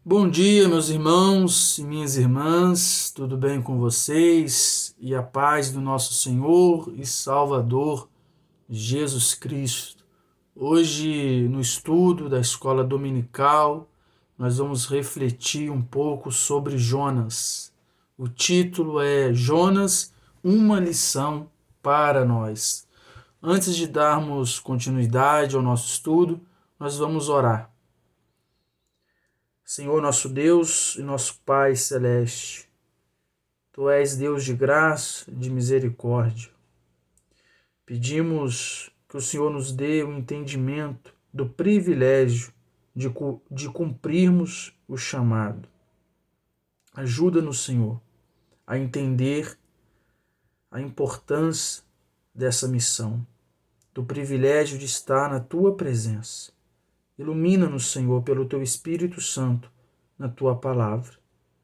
Bom dia, meus irmãos e minhas irmãs, tudo bem com vocês? E a paz do nosso Senhor e Salvador Jesus Cristo. Hoje, no estudo da escola dominical, nós vamos refletir um pouco sobre Jonas. O título é Jonas, uma lição para nós. Antes de darmos continuidade ao nosso estudo, nós vamos orar. Senhor nosso Deus e nosso Pai celeste, Tu és Deus de graça, de misericórdia. Pedimos que o Senhor nos dê o entendimento do privilégio de cumprirmos o chamado. Ajuda-nos, Senhor, a entender a importância dessa missão, do privilégio de estar na Tua presença. Ilumina-nos, Senhor, pelo Teu Espírito Santo, na Tua palavra.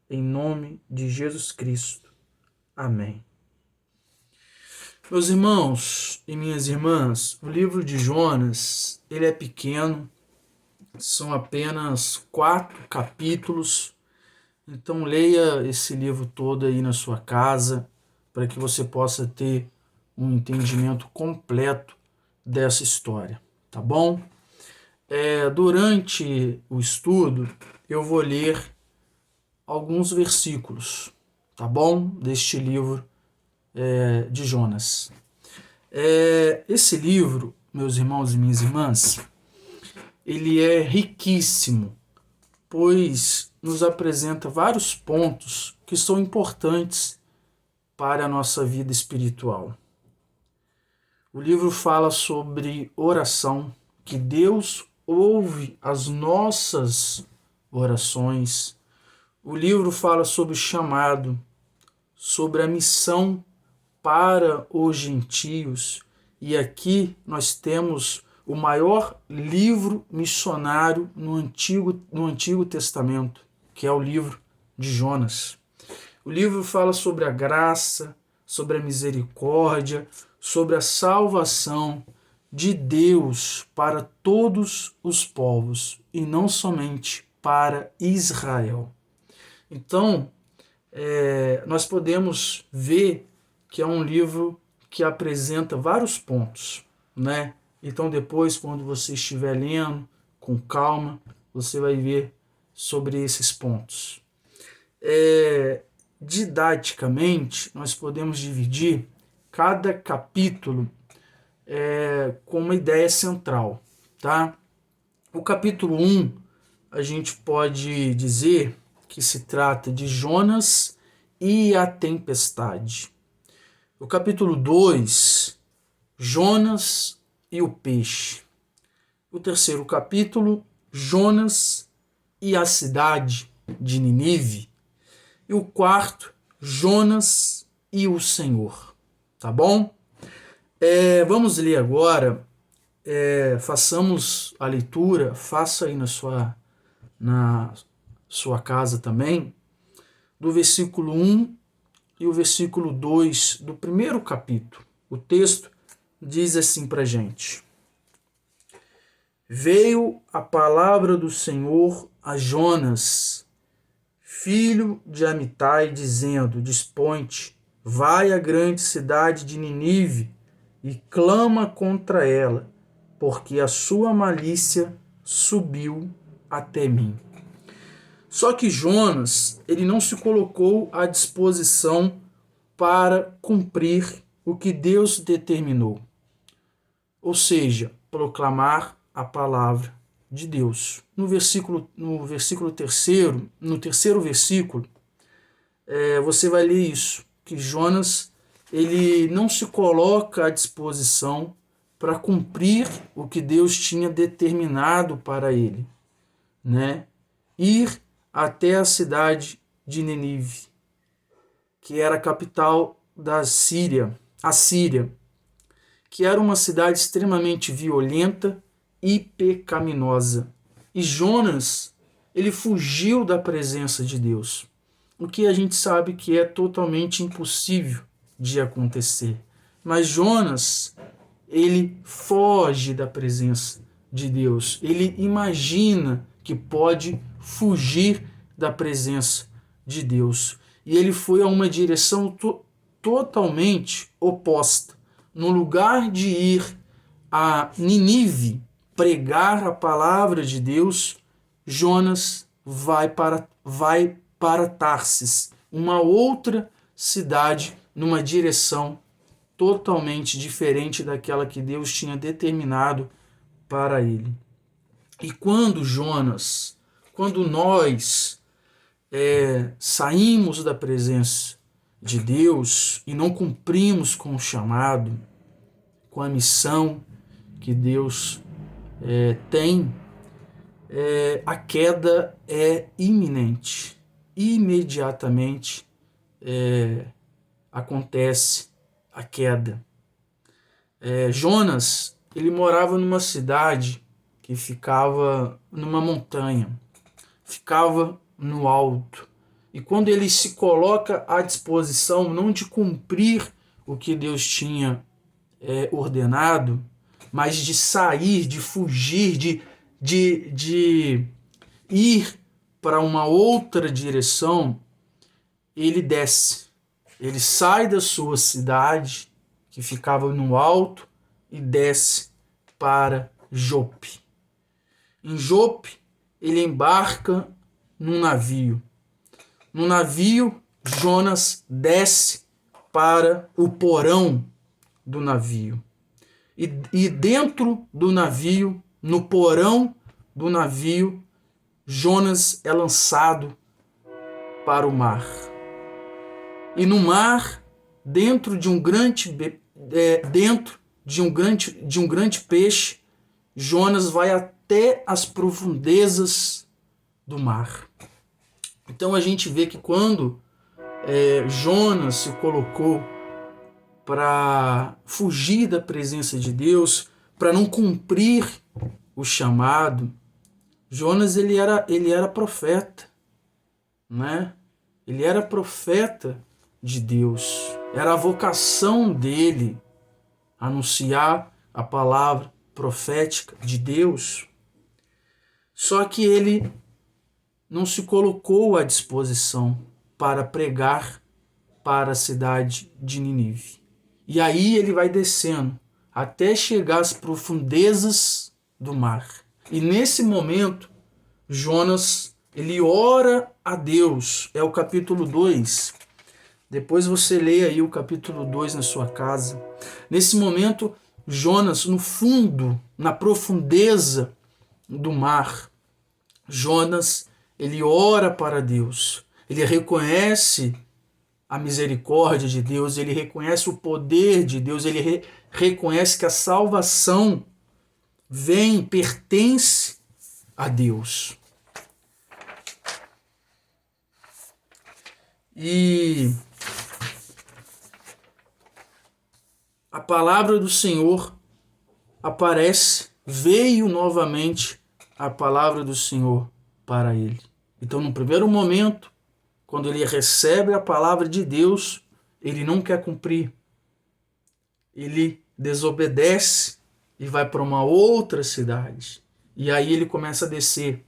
Em nome de Jesus Cristo. Amém. Meus irmãos e minhas irmãs, o livro de Jonas, ele é pequeno, são apenas 4 capítulos, então leia esse livro todo aí na sua casa, para que você possa ter um entendimento completo dessa história, tá bom? Durante o estudo, eu vou ler alguns versículos, tá bom? Deste livro de Jonas. Esse livro, meus irmãos e minhas irmãs, ele é riquíssimo, pois nos apresenta vários pontos que são importantes para a nossa vida espiritual. O livro fala sobre oração, que Deus ouve as nossas orações. O livro fala sobre o chamado, sobre a missão para os gentios. E aqui nós temos o maior livro missionário no Antigo Testamento, que é o livro de Jonas. O livro fala sobre a graça, sobre a misericórdia, sobre a salvação de Deus para todos os povos e não somente para Israel. Então, nós podemos ver que é um livro que apresenta vários pontos, né? Então, depois, quando você estiver lendo com calma, você vai ver sobre esses pontos. Didaticamente, nós podemos dividir cada capítulo com uma ideia central, tá? O capítulo 1, a gente pode dizer que se trata de Jonas e a tempestade. O capítulo 2, Jonas e o peixe. O terceiro capítulo, Jonas e a cidade de Ninive. E o quarto, Jonas e o Senhor. Tá bom? Vamos ler agora, façamos a leitura, faça aí na sua casa também, do versículo 1 e o versículo 2 do primeiro capítulo. O texto diz assim pra gente: Veio a palavra do Senhor a Jonas, filho de Amitai, dizendo: Dispõe-te, vai à grande cidade de Ninive e clama contra ela, porque a sua malícia subiu até mim. Só que Jonas, ele não se colocou à disposição para cumprir o que Deus determinou. Ou seja, proclamar a palavra de Deus. No terceiro versículo, você vai ler isso, que Jonas, ele não se coloca à disposição para cumprir o que Deus tinha determinado para ele, né? Ir até a cidade de Nínive, que era a capital da Síria, a Síria, que era uma cidade extremamente violenta e pecaminosa. E Jonas, ele fugiu da presença de Deus, o que a gente sabe que é totalmente impossível de acontecer. Mas Jonas, ele foge da presença de Deus. Ele imagina que pode fugir da presença de Deus. E ele foi a uma direção totalmente oposta. No lugar de ir a Nínive pregar a palavra de Deus, Jonas vai para Tarsis, uma outra cidade, numa direção totalmente diferente daquela que Deus tinha determinado para ele. E quando nós saímos da presença de Deus e não cumprimos com o chamado, com a missão que Deus tem, a queda é iminente. Imediatamente acontece a queda. Jonas, ele morava numa cidade que ficava numa montanha, ficava no alto. E quando ele se coloca à disposição não de cumprir o que Deus tinha ordenado, mas de sair, de fugir, de ir para uma outra direção, ele desce. Ele sai da sua cidade, que ficava no alto, e desce para Jope. Em Jope, ele embarca num navio. No navio, Jonas desce para o porão do navio. E dentro do navio, no porão do navio, Jonas é lançado para o mar. E no mar, dentro de um grande peixe, Jonas vai até as profundezas do mar. Então a gente vê que quando Jonas se colocou para fugir da presença de Deus, para não cumprir o chamado, Jonas ele era profeta, né? Ele era profeta de Deus. Era a vocação dele anunciar a palavra profética de Deus. Só que ele não se colocou à disposição para pregar para a cidade de Nínive. E aí ele vai descendo até chegar às profundezas do mar. E nesse momento, Jonas, ele ora a Deus. É o capítulo 2. Depois você lê aí o capítulo 2 na sua casa. Nesse momento, Jonas, no fundo, na profundeza do mar, Jonas, ele ora para Deus. Ele reconhece a misericórdia de Deus, ele reconhece o poder de Deus, ele reconhece que a salvação pertence a Deus. E a palavra do Senhor aparece, veio novamente a palavra do Senhor para ele. Então, no primeiro momento, quando ele recebe a palavra de Deus, ele não quer cumprir. Ele desobedece e vai para uma outra cidade. E aí ele começa a descer.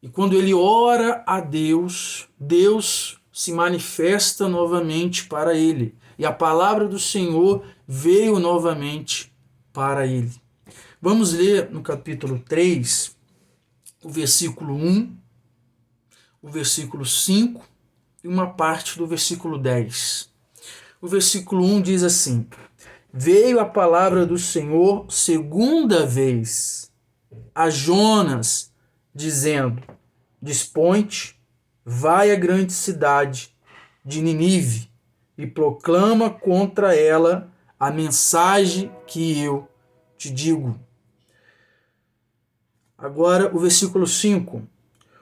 E quando ele ora a Deus, Deus se manifesta novamente para ele. E a palavra do Senhor veio novamente para ele. Vamos ler no capítulo 3, o versículo 1, o versículo 5 e uma parte do versículo 10. O versículo 1 diz assim: Veio a palavra do Senhor segunda vez a Jonas, dizendo: Dispõe-te, vai à grande cidade de Nínive e proclama contra ela a mensagem que eu te digo. Agora o versículo 5.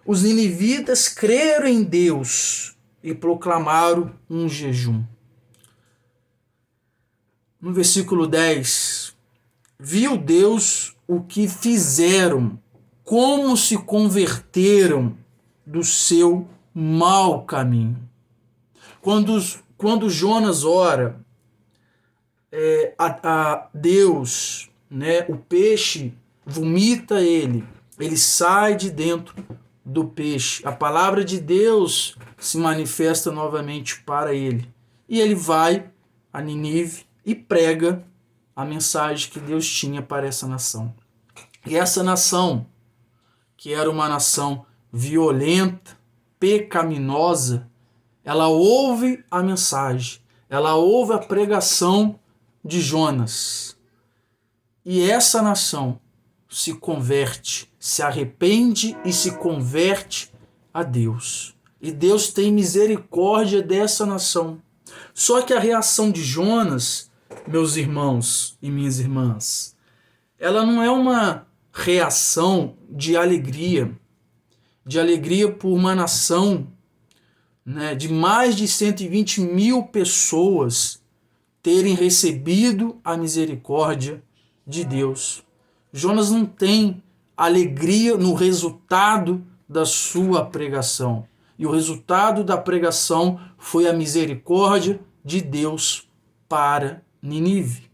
Os ninivitas creram em Deus e proclamaram um jejum. No versículo 10. Viu Deus o que fizeram, como se converteram do seu mau caminho. Quando Jonas ora a Deus, né, o peixe vomita ele sai de dentro do peixe. A palavra de Deus se manifesta novamente para ele. E ele vai a Nínive e prega a mensagem que Deus tinha para essa nação. E essa nação, que era uma nação violenta, pecaminosa, ela ouve a mensagem, ela ouve a pregação de Jonas. E essa nação se converte, se arrepende e se converte a Deus. E Deus tem misericórdia dessa nação. Só que a reação de Jonas, meus irmãos e minhas irmãs, ela não é uma reação de alegria por uma nação, né, de mais de 120 mil pessoas terem recebido a misericórdia de Deus. Jonas não tem alegria no resultado da sua pregação. E o resultado da pregação foi a misericórdia de Deus para Nínive.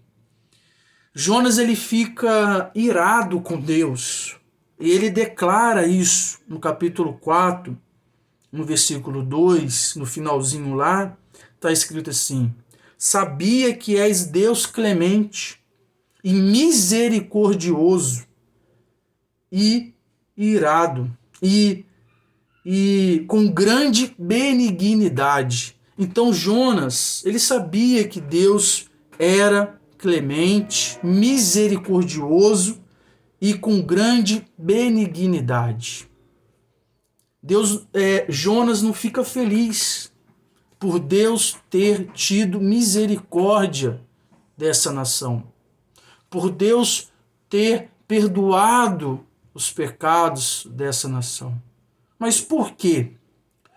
Jonas, ele fica irado com Deus. E ele declara isso no capítulo 4, no versículo 2, no finalzinho lá, está escrito assim: sabia que és Deus clemente e misericordioso e irado e com grande benignidade. Então Jonas, ele sabia que Deus era clemente, misericordioso e com grande benignidade. Jonas não fica feliz por Deus ter tido misericórdia dessa nação, por Deus ter perdoado os pecados dessa nação. Mas por quê?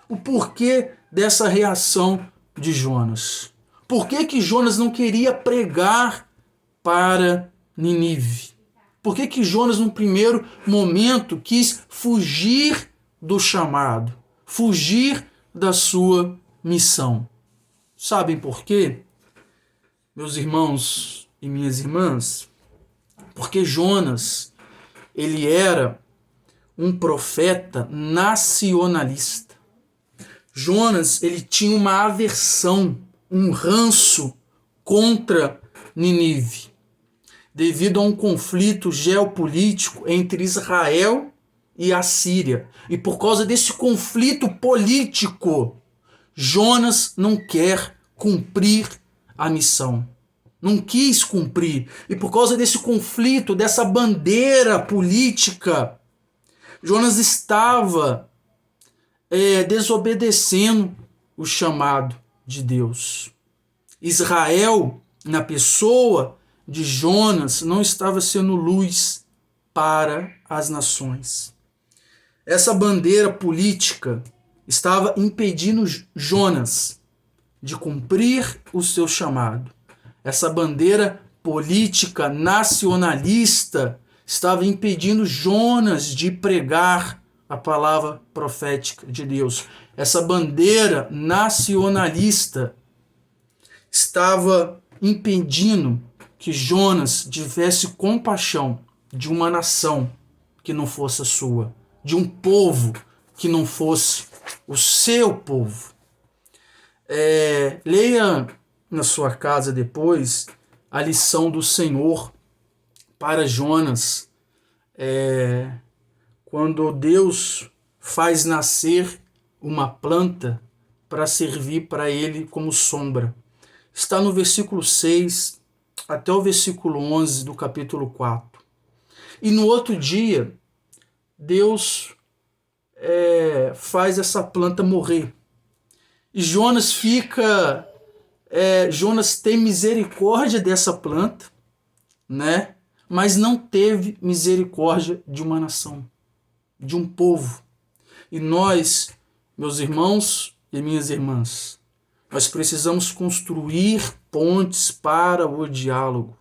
O porquê dessa reação de Jonas? Por que Jonas não queria pregar para Nínive? Por que Jonas, no primeiro momento, quis fugir do chamado, fugir da sua missão? Sabem por quê, meus irmãos e minhas irmãs? Porque Jonas, ele era um profeta nacionalista. Jonas, ele tinha uma aversão, um ranço contra Nínive, devido a um conflito geopolítico entre Israel e a Síria. E por causa desse conflito político, Jonas não quer cumprir a missão. Não quis cumprir. E por causa desse conflito, dessa bandeira política, Jonas estava desobedecendo o chamado de Deus. Israel, na pessoa de Jonas, não estava sendo luz para as nações. Essa bandeira política estava impedindo Jonas de cumprir o seu chamado. Essa bandeira política nacionalista estava impedindo Jonas de pregar a palavra profética de Deus. Essa bandeira nacionalista estava impedindo que Jonas tivesse compaixão de uma nação que não fosse a sua, de um povo que não fosse o seu povo. Leia na sua casa depois a lição do Senhor para Jonas, quando Deus faz nascer uma planta para servir para ele como sombra. Está no versículo 6 até o versículo 11 do capítulo 4. E no outro dia, Deus faz essa planta morrer. E Jonas Jonas tem misericórdia dessa planta, né? Mas não teve misericórdia de uma nação, de um povo. E nós, meus irmãos e minhas irmãs, nós precisamos construir pontes para o diálogo.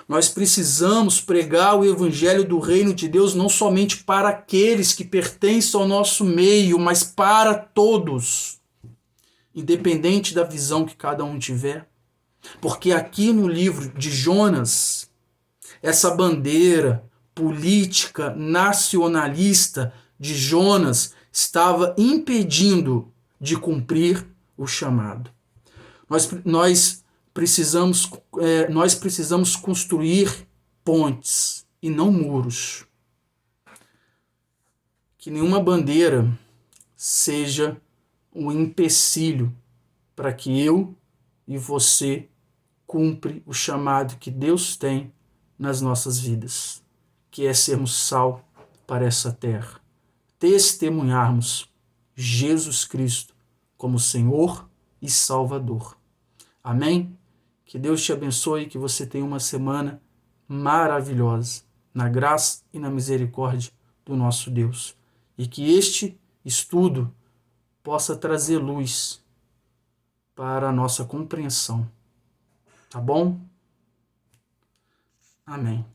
Nós precisamos pregar o evangelho do reino de Deus não somente para aqueles que pertencem ao nosso meio, mas para todos, independente da visão que cada um tiver. Porque aqui no livro de Jonas, Essa bandeira política nacionalista de Jonas estava impedindo de cumprir o chamado. Nós precisamos construir pontes e não muros. Que nenhuma bandeira seja um empecilho para que eu e você cumpre o chamado que Deus tem nas nossas vidas, que é sermos sal para essa terra, testemunharmos Jesus Cristo como Senhor e Salvador. Amém? Que Deus te abençoe e que você tenha uma semana maravilhosa, na graça e na misericórdia do nosso Deus. E que este estudo possa trazer luz para a nossa compreensão. Tá bom? Amém.